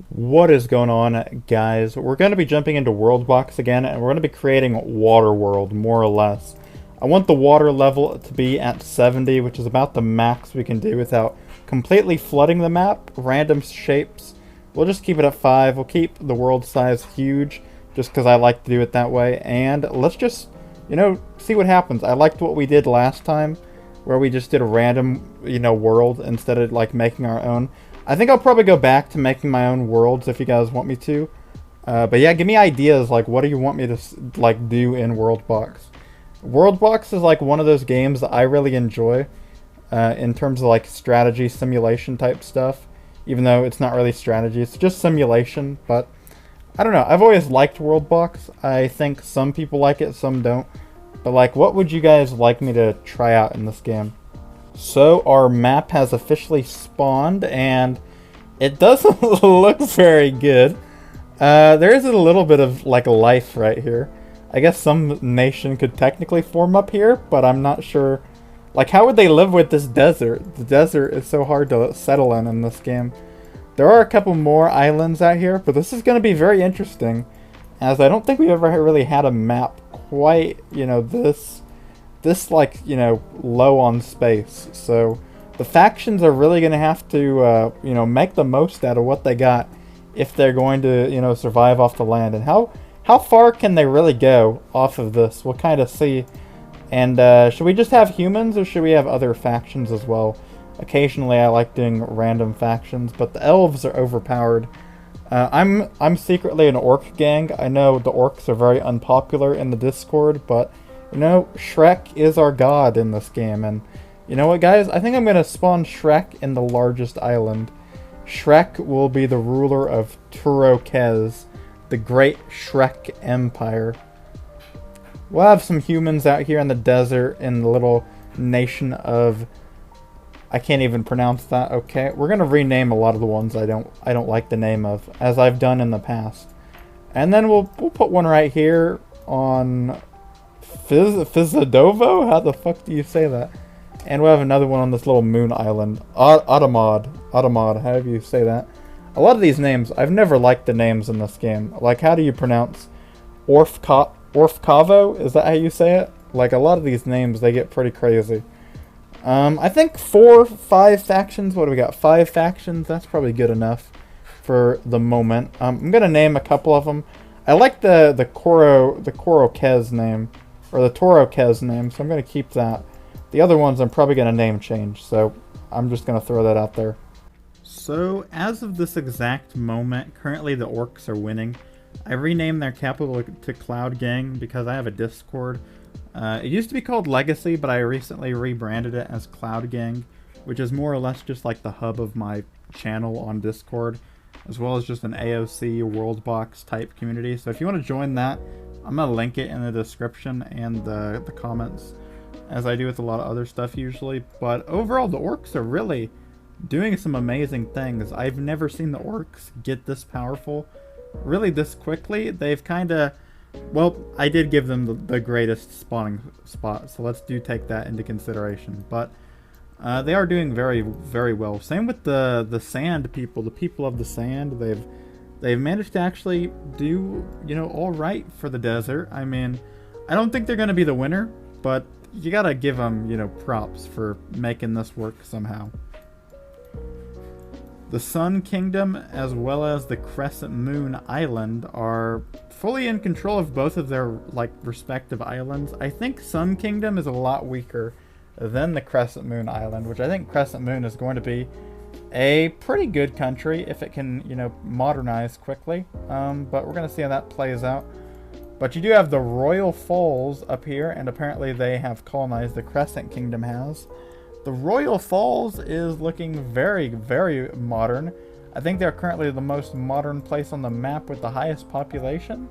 What is going on, guys? We're going to be jumping into WorldBox again, and we're going to be creating Water World, more or less. I want the water level to be at 70, which is about the max we can do without completely flooding the map. Random shapes. We'll just keep it at 5. We'll keep the world size huge, just because I like to do it that way. And let's just, see what happens. I liked what we did last time, where we just did a random, world instead of, making our own. I think I'll probably go back to making my own worlds if you guys want me to. But yeah, give me ideas, what do you want me to, do in WorldBox? WorldBox is, one of those games that I really enjoy, in terms of, strategy, simulation type stuff. Even though it's not really strategy, it's just simulation, but I don't know. I've always liked WorldBox. I think some people like it, some don't. But, what would you guys like me to try out in this game? So our map has officially spawned, and it doesn't look very good. There is a little bit of life right here. I guess some nation could technically form up here, but I'm not sure. How would they live with this desert? The desert is so hard to settle in this game. There are a couple more islands out here, but this is going to be very interesting, as I don't think we've ever really had a map quite, this low on space. So the factions are really going to have to make the most out of what they got if they're going to survive off the land. And how far can they really go off of this? We'll kind of see. And should we just have humans, or should we have other factions as well? Occasionally I like doing random factions, but the elves are overpowered. I'm secretly an orc gang. I know the orcs are very unpopular in the Discord, but Shrek is our god in this game, and you know what, guys? I think I'm going to spawn Shrek in the largest island. Shrek will be the ruler of Turokez, the great Shrek Empire. We'll have some humans out here in the desert in the little nation of... I can't even pronounce that. Okay, we're going to rename a lot of the ones I don't like the name of, as I've done in the past. And then we'll put one right here on... Fizadovo? How the fuck do you say that? And we'll have another one on this little moon island. Automod, however you say that. A lot of these names, I've never liked the names in this game. How do you pronounce Orfkavo? Is that how you say it? A lot of these names, they get pretty crazy. I think 5 factions. What do we got? 5 factions? That's probably good enough for the moment. I'm gonna name a couple of them. I like the Korokez name. Or the Torokez name, so I'm going to keep that. The other ones I'm probably going to name change, so I'm just going to throw that out there. So, as of this exact moment, currently the orcs are winning. I renamed their capital to Cloud Gang because I have a Discord. It used to be called Legacy, but I recently rebranded it as Cloud Gang, which is more or less just the hub of my channel on Discord, as well as just an AOC WorldBox type community. So if you want to join that, I'm going to link it in the description and the comments, as I do with a lot of other stuff usually. But overall, the orcs are really doing some amazing things. I've never seen the orcs get this powerful, really this quickly. They've kind of... Well, I did give them the greatest spawning spot, so let's take that into consideration. But they are doing very, very well. Same with the sand people, the people of the sand. They've managed to actually do, all right for the desert. I mean, I don't think they're going to be the winner, but you got to give them, props for making this work somehow. The Sun Kingdom, as well as the Crescent Moon Island, are fully in control of both of their, respective islands. I think Sun Kingdom is a lot weaker than the Crescent Moon Island, which I think Crescent Moon is going to be a pretty good country if it can, modernize quickly. But we're going to see how that plays out. But you do have the Royal Falls up here, and apparently they have colonized, the Crescent Kingdom has. The Royal Falls is looking very, very modern. I think they're currently the most modern place on the map with the highest population.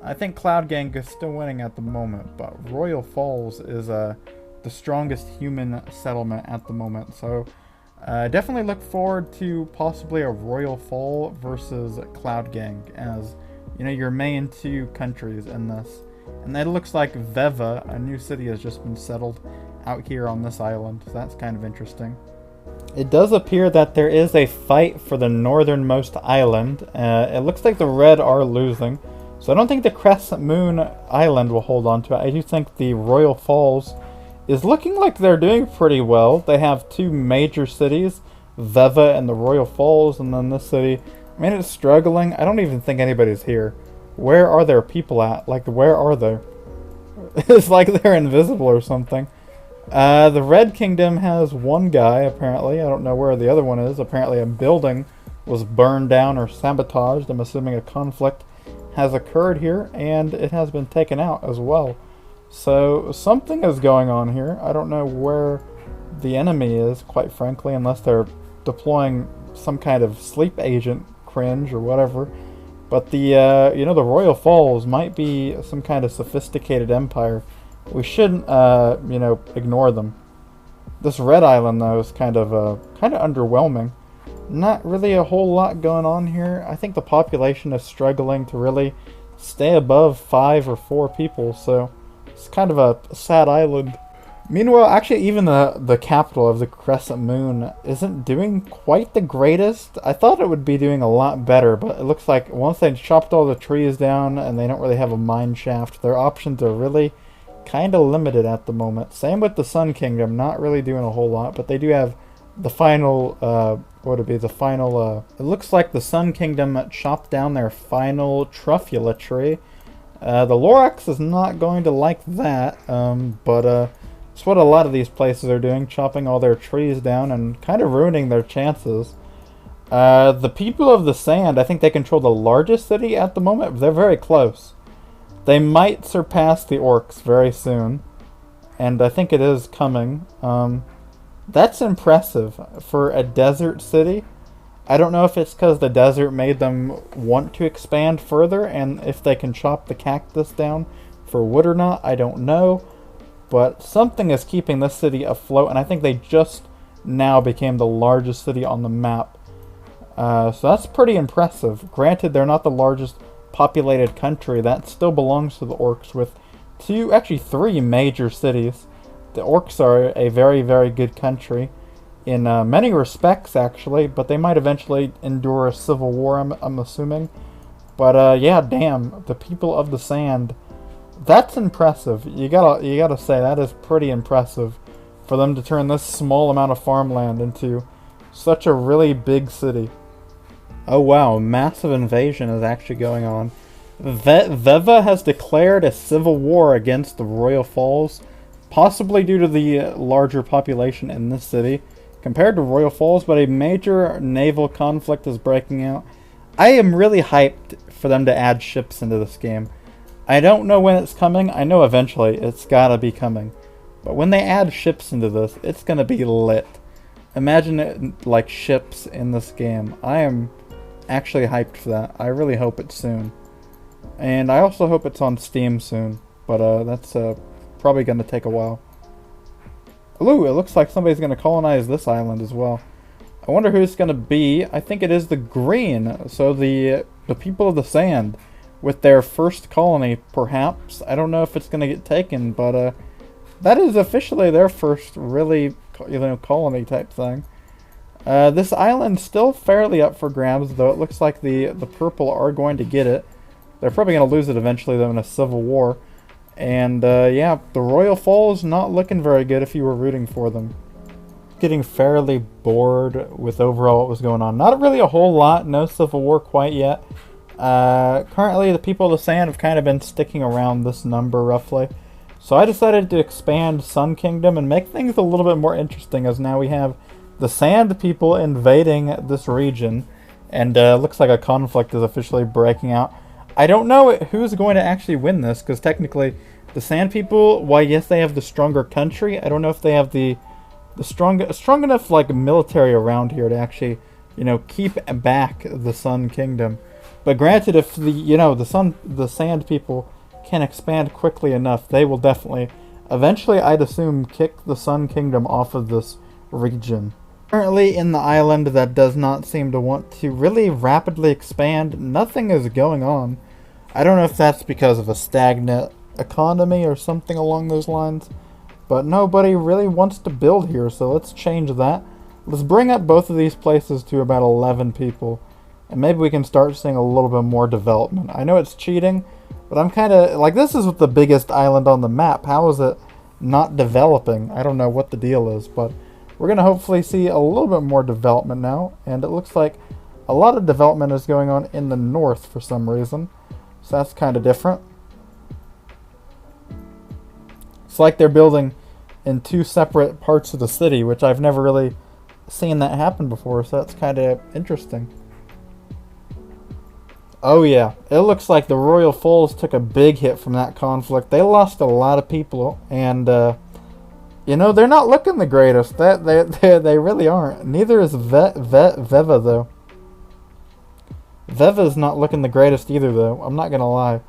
I think Cloud Gang is still winning at the moment, but Royal Falls is the strongest human settlement at the moment. So definitely look forward to possibly a Royal Fall versus Cloud Gang as, your main 2 countries in this. And it looks like Veva, a new city, has just been settled out here on this island. So that's kind of interesting. It does appear that there is a fight for the northernmost island. It looks like the red are losing. So I don't think the Crescent Moon Island will hold on to it. I do think the Royal Falls is looking like they're doing pretty well. They have two major cities, Veva and the Royal Falls, and then this city, I mean, it's struggling. I don't even think anybody's here. Where are their people at? Like, where are they? It's like they're invisible or something. The Red Kingdom has one guy, apparently. I don't know where the other one is. Apparently a building was burned down or sabotaged. I'm assuming a conflict has occurred here, and it has been taken out as well. So something is going on here. I don't know where the enemy is, quite frankly, unless they're deploying some kind of sleep agent cringe or whatever. But the, you know, the Royal Falls might be some kind of sophisticated empire. We shouldn't, you know, ignore them. This Red Island, though, is kind of underwhelming. Not really a whole lot going on here. I think the population is struggling to really stay above 5 or 4 people, so it's kind of a sad island. Meanwhile, actually, even the capital of the Crescent Moon isn't doing quite the greatest. I thought it would be doing a lot better, but it looks like once they chopped all the trees down and they don't really have a mine shaft, their options are really kind of limited at the moment. Same with the Sun Kingdom, not really doing a whole lot, but they do have the final, what would it be, the final, it looks like the Sun Kingdom chopped down their final truffula tree. The Lorax is not going to like that, but it's what a lot of these places are doing, chopping all their trees down and kind of ruining their chances. The people of the Sand, I think they control the largest city at the moment. They're very close. They might surpass the Orcs very soon, and I think it is coming. That's impressive for a desert city. I don't know if it's because the desert made them want to expand further, and if they can chop the cactus down for wood or not, I don't know. But something is keeping this city afloat, and I think they just now became the largest city on the map. So that's pretty impressive. Granted, they're not the largest populated country. That still belongs to the Orcs with actually three major cities. The Orcs are a very, very good country in many respects, actually, but they might eventually endure a civil war, I'm assuming. But yeah, damn, the people of the Sand, that's impressive. You gotta say that is pretty impressive for them to turn this small amount of farmland into such a really big city. Oh wow, massive invasion is actually going on. Veva has declared a civil war against the Royal Falls, possibly due to the larger population in this city compared to Royal Falls, but a major naval conflict is breaking out. I am really hyped for them to add ships into this game. I don't know when it's coming. I know eventually it's gotta be coming. But when they add ships into this, it's gonna be lit. Imagine it like ships in this game. I am actually hyped for that. I really hope it's soon. And I also hope it's on Steam soon. But that's probably gonna take a while. Ooh, it looks like somebody's gonna colonize this island as well. I wonder who it's gonna be. I think it is the Green. So the people of the Sand with their first colony, perhaps. I don't know if it's gonna get taken, but that is officially their first really, you know, colony type thing. This island's still fairly up for grabs, though it looks like the purple are going to get it. They're probably going to lose it eventually, though, in a civil war. And, yeah, the Royal Falls not looking very good if you were rooting for them. Getting fairly bored with overall what was going on. Not really a whole lot, no civil war quite yet. Currently, the people of the Sand have kind of been sticking around this number, roughly. So I decided to expand Sun Kingdom and make things a little bit more interesting, as now we have the Sand people invading this region, and looks like a conflict is officially breaking out. I don't know who's going to actually win this, because technically the Sand people, while yes they have the stronger country, I don't know if they have the strong enough like military around here to actually, you know, keep back the Sun Kingdom. But granted, if the Sand people can expand quickly enough, they will definitely, eventually I'd assume, kick the Sun Kingdom off of this region. Currently in the island that does not seem to want to really rapidly expand, nothing is going on. I don't know if that's because of a stagnant economy or something along those lines, but nobody really wants to build here, so let's change that. Let's bring up both of these places to about 11 people. And maybe we can start seeing a little bit more development. I know it's cheating, but I'm kind of... Like, this is the biggest island on the map. How is it not developing? I don't know what the deal is, but we're going to hopefully see a little bit more development now. And it looks like a lot of development is going on in the north for some reason. So that's kind of different. It's like they're building in two separate parts of the city, which I've never really seen that happen before, so that's kind of interesting. Oh yeah, it looks like the Royal Falls took a big hit from that conflict. They lost a lot of people, and you know, they're not looking the greatest. They really aren't. Neither is Veva though. Veva's not looking the greatest either though. I'm not gonna lie.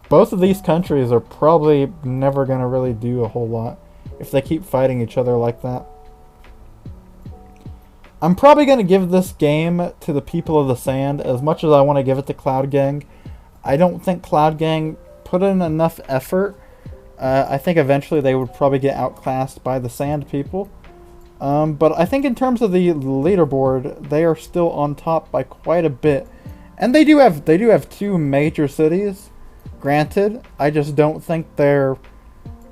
Both of these countries are probably never gonna really do a whole lot if they keep fighting each other like that. I'm probably going to give this game to the People of the Sand as much as I want to give it to Cloud Gang. I don't think Cloud Gang put in enough effort. I think eventually they would probably get outclassed by the Sand People. But I think in terms of the leaderboard, they are still on top by quite a bit. And they do have two major cities. Granted, I just don't think they're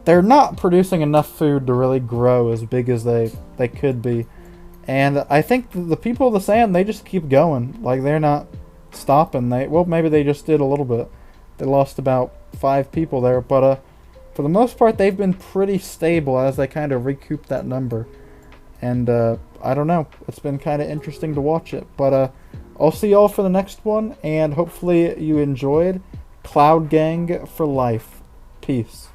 not producing enough food to really grow as big as they could be. And I think the People of the Sand, they just keep going. Like, they're not stopping. Well, maybe they just did a little bit. They lost about 5 people there. But for the most part, they've been pretty stable as they kind of recoup that number. And I don't know. It's been kind of interesting to watch it. But I'll see y'all for the next one. And hopefully you enjoyed. Cloud Gang for life. Peace.